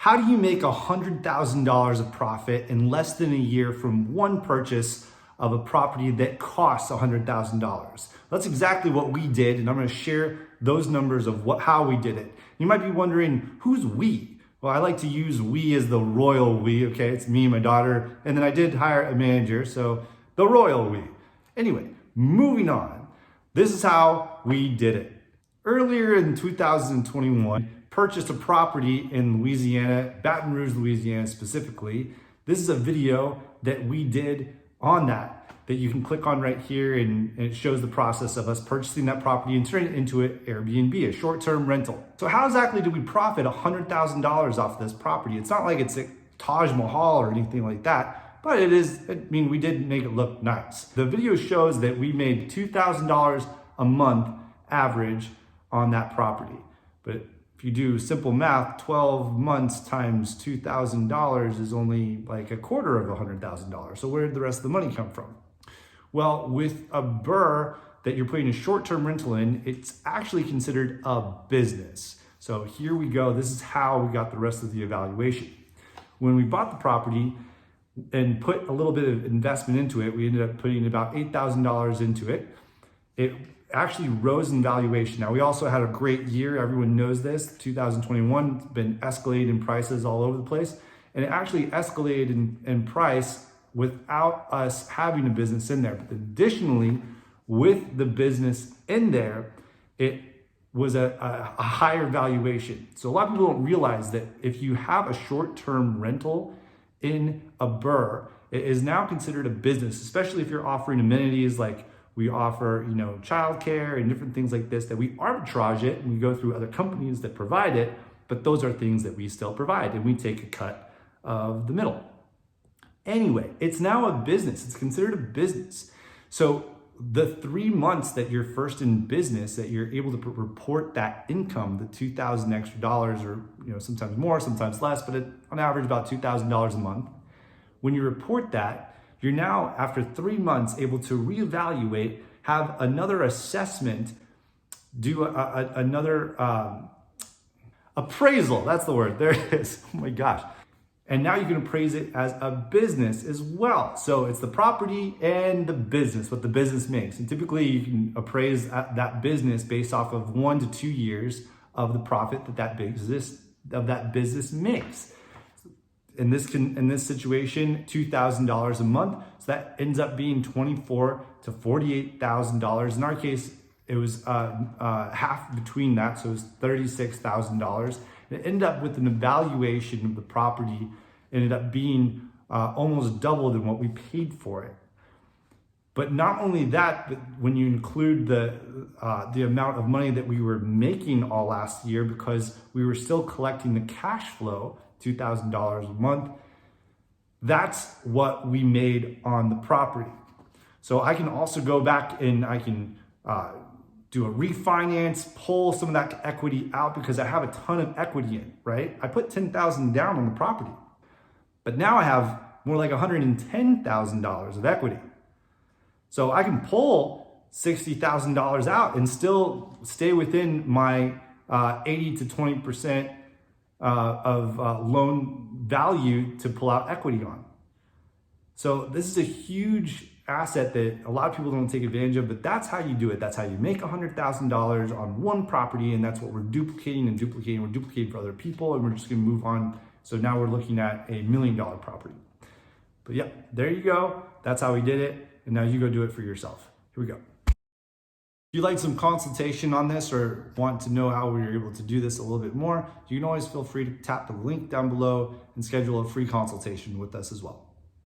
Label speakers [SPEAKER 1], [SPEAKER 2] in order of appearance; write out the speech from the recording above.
[SPEAKER 1] How do you make $100,000 of profit in less than a year from one purchase of a property that costs $100,000? That's exactly what we did, and I'm going to share those numbers of how we did it. You might be wondering, who's we? Well, I like to use we as the royal we, okay? It's me and my daughter, and then I did hire a manager, so the royal we. Anyway, moving on. This is how we did it. Earlier in 2021, purchased a property in Louisiana, Baton Rouge, Louisiana specifically. This is a video that we did on that you can click on right here, and it shows the process of us purchasing that property and turning it into an Airbnb, a short-term rental. So how exactly did we profit $100,000 off this property? It's not like it's a Taj Mahal or anything like that, but it is, we did make it look nice. The video shows that we made $2,000 a month average on that property. But if you do simple math, 12 months times $2,000 is only like a quarter of $100,000. So where did the rest of the money come from? Well, with a BRRRR that you're putting a short-term rental in, it's actually considered a business. So here we go. This is how we got the rest of the evaluation. When we bought the property and put a little bit of investment into it, we ended up putting about $8,000 into it. It actually rose in valuation. Now, we also had a great year. Everyone knows this. 2021 has been escalating in prices all over the place. And it actually escalated in price without us having a business in there. But additionally, with the business in there, it was a higher valuation. So a lot of people don't realize that if you have a short-term rental in a BRRRR, it is now considered a business, especially if you're offering amenities like we offer, childcare and different things like this, that we arbitrage it and we go through other companies that provide it, but those are things that we still provide and we take a cut of the middle. Anyway, it's now a business. It's considered a business. So the 3 months that you're first in business, that you're able to report that income, the $2,000 extra dollars, or sometimes more, sometimes less, but on average about $2,000 a month. When you report that, you're now, after 3 months, able to reevaluate, have another assessment, do another appraisal. That's the word. There it is. Oh my gosh. And now you can appraise it as a business as well. So it's the property and the business, what the business makes. And typically you can appraise that business based off of 1 to 2 years of the profit that business makes. In this situation, $2,000 a month. So that ends up being $24,000 to $48,000. In our case, it was half between that, so it was $36,000. It ended up with an evaluation of the property, ended up being almost double than what we paid for it. But not only that, but when you include the amount of money that we were making all last year, because we were still collecting the cash flow, $2,000 a month, that's what we made on the property. So I can also go back and I can do a refinance, pull some of that equity out because I have a ton of equity in, right? I put $10,000 down on the property, but now I have more like $110,000 of equity. So I can pull $60,000 out and still stay within my 80 to 20% of loan value to pull out equity on. So this is a huge asset that a lot of people don't take advantage of, but that's how you do it. That's how you make $100,000 on one property, and that's what we're duplicating and duplicating. We're duplicating for other people, and we're just gonna move on. So now we're looking at $1 million property. But yeah, there you go. That's how we did it, and now you go do it for yourself. Here we go. If you'd like some consultation on this or want to know how we were able to do this a little bit more, you can always feel free to tap the link down below and schedule a free consultation with us as well.